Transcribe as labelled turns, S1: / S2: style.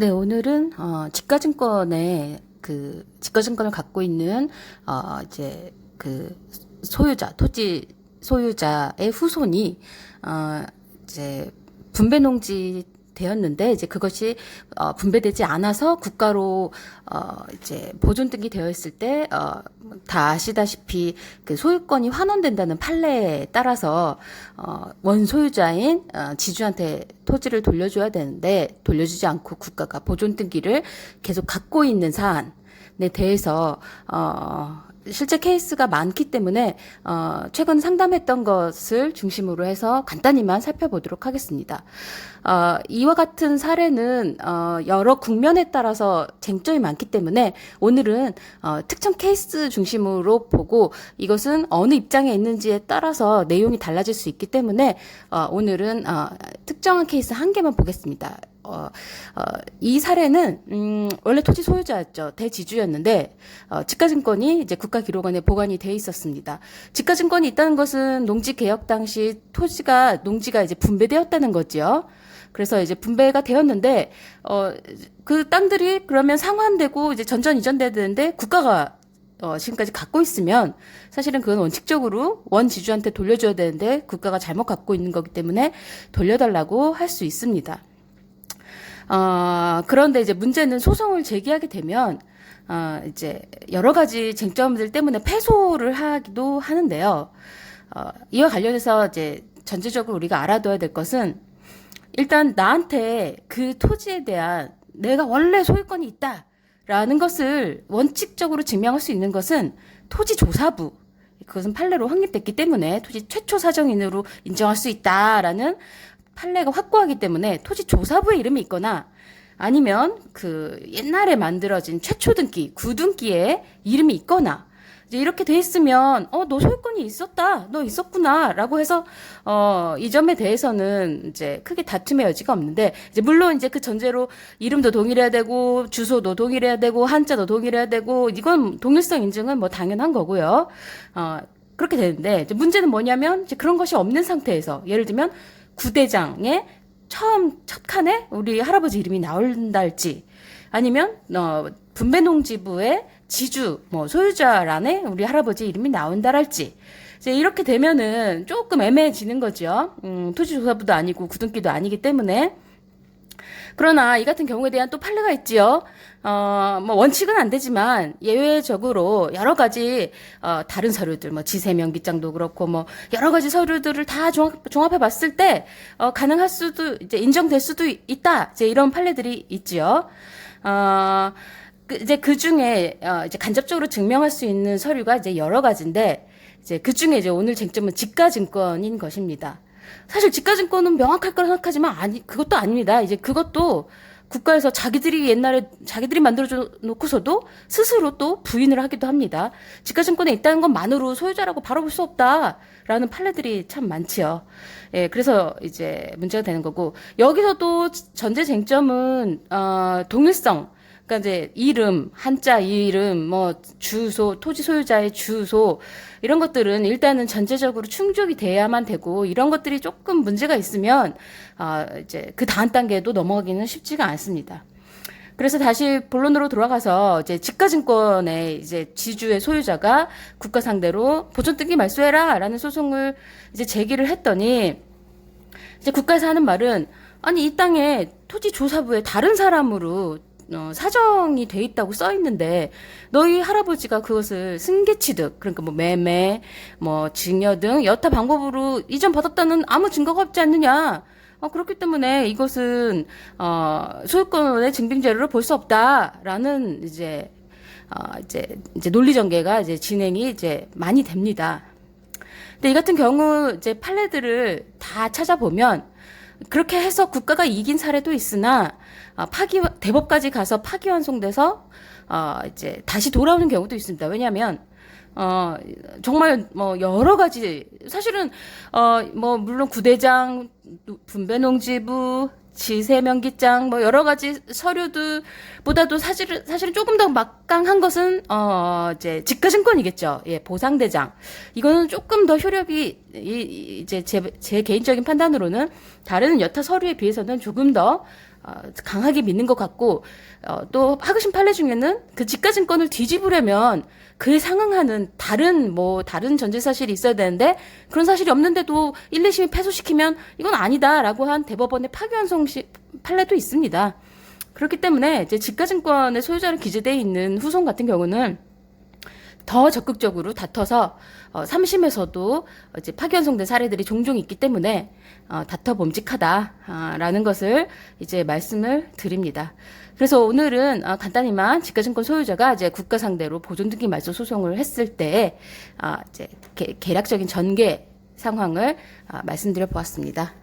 S1: 네, 오늘은 지가증권의 지가증권을 갖고 있는 이제 소유자, 토지 소유자의 후손이 이제 분배농지 되었는데 이제 그것이 분배되지 않아서 국가로 이제 보존 등기되어 있을 때 다 아시다시피 그 소유권이 환원된다는 판례에 따라서 원 소유자인 지주한테 토지를 돌려줘야 되는데 돌려주지 않고 국가가 보존 등기를 계속 갖고 있는 사안에 대해서 실제 케이스가 많기 때문에 최근 상담했던 것을 중심으로 해서 간단히만 살펴보도록 하겠습니다. 이와 같은 사례는 여러 국면에 따라서 쟁점이 많기 때문에 오늘은 특정 케이스 중심으로 보고 이것은 어느 입장에 있는지에 따라서 내용이 달라질 수 있기 때문에 오늘은 특정한 케이스 한 개만 보겠습니다. 이 사례는 원래 토지 소유자였죠. 대지주였는데 지가증권이 이제 국가기록원에 보관이 돼 있었습니다. 지가증권이 있다는 것은 농지 개혁 당시 농지가 이제 분배되었다는 거죠. 그래서 이제 분배가 되었는데 그 땅들이 그러면 상환되고 이제 전전 이전돼야 되는데 국가가 지금까지 갖고 있으면 사실은 그건 원칙적으로 원 지주한테 돌려줘야 되는데 국가가 잘못 갖고 있는 거기 때문에 돌려달라고 할 수 있습니다. 그런데 이제 문제는 소송을 제기하게 되면 이제 여러 가지 쟁점들 때문에 패소를 하기도 하는데요. 이와 관련해서 이제 전체적으로 우리가 알아둬야 될 것은 일단 나한테 그 토지에 대한 내가 원래 소유권이 있다라는 것을 원칙적으로 증명할 수 있는 것은 토지조사부, 그것은 판례로 확립됐기 때문에 토지 최초 사정인으로 인정할 수 있다라는 판례가 확고하기 때문에 토지조사부의 이름이 있거나 아니면 그 옛날에 만들어진 최초 등기, 구등기에 이름이 있거나 이제 이렇게 돼 있으면 너 소유권이 있었다, 너 있었구나라고 해서 이 점에 대해서는 이제 크게 다툼의 여지가 없는데 이제 물론 이제 그 전제로 이름도 동일해야 되고 주소도 동일해야 되고 한자도 동일해야 되고 이건 동일성 인증은 뭐 당연한 거고요. 그렇게 되는데 이제 문제는 뭐냐면 이제 그런 것이 없는 상태에서 예를 들면 구대장에 첫 칸에 우리 할아버지 이름이 나온다 할지 아니면 분배농지부의 지주 소유자란에 우리 할아버지 이름이 나온다 할지 이제 이렇게 되면은 조금 애매해지는 거죠. 토지조사부도 아니고 구등기도 아니기 때문에. 그러나 이 같은 경우에 대한 또 판례가 있지요. 원칙은 안 되지만 예외적으로 여러 가지 다른 서류들 지세명기장도 그렇고 여러 가지 서류들을 다 종합해 봤을 때 가능할 수도 이제 인정될 수도 있다. 이제 이런 판례들이 있지요. 이제 그 중에 이제 간접적으로 증명할 수 있는 서류가 이제 여러 가지인데 이제 그 중에 이제 오늘 쟁점은 지가증권인 것입니다. 사실 지가증권은 명확할 거라 생각하지만 그것도 아닙니다. 이제 그것도 국가에서 자기들이 만들어줘 놓고서도 스스로 또 부인을 하기도 합니다. 지가증권에 있다는 것만으로 소유자라고 바라볼 수 없다라는 판례들이 참 많지요. 예, 그래서 이제 문제가 되는 거고 여기서도 전제 쟁점은 동일성. 그러니까 이제 이름, 한자 이름, 주소, 토지 소유자의 주소 이런 것들은 일단은 전제적으로 충족이 돼야만 되고 이런 것들이 조금 문제가 있으면 이제 그 다음 단계도 넘어가기는 쉽지가 않습니다. 그래서 다시 본론으로 돌아가서 이제 지가증권의 이제 지주의 소유자가 국가 상대로 보존 등기 말소해라라는 소송을 이제 제기를 했더니 이제 국가에서 하는 말은 아니 이 땅에 토지조사부에 다른 사람으로 사정이 돼 있다고 써 있는데 너희 할아버지가 그것을 승계취득 그러니까 매매 증여 등 여타 방법으로 이전 받았다는 아무 증거가 없지 않느냐. 그렇기 때문에 이것은 소유권의 증빙 자료로 볼 수 없다라는 이제 논리 전개가 이제 진행이 이제 많이 됩니다. 근데 이 같은 경우 이제 판례들을 다 찾아보면 그렇게 해서 국가가 이긴 사례도 있으나 대법까지 가서 파기환송돼서 이제 다시 돌아오는 경우도 있습니다. 왜냐하면 정말 여러 가지 사실은 물론 구대장, 분배농지부, 지세명기장 여러 가지 서류들보다도 사실은 조금 더 막강한 것은 이제 지가증권이겠죠. 예, 보상대장 이거는 조금 더 효력이 이제 제 개인적인 판단으로는 다른 여타 서류에 비해서는 조금 더 강하게 믿는 것 같고, 또 하급심 판례 중에는 그 지가증권을 뒤집으려면 그에 상응하는 다른 전제 사실이 있어야 되는데, 그런 사실이 없는데도 1, 2심이 패소시키면 이건 아니다라고 한 대법원의 파기환송 판례도 있습니다. 그렇기 때문에 이제 지가증권의 소유자로 기재되어 있는 후손 같은 경우는 더 적극적으로 다퉈서 3심에서도 이제 파기환송된 사례들이 종종 있기 때문에 다퉈 봄직하다라는 것을 이제 말씀을 드립니다. 그래서 오늘은 간단히만 지가증권 소유자가 이제 국가 상대로 보존등기 말소 소송을 했을 때 이제 계략적인 전개 상황을 말씀드려 보았습니다.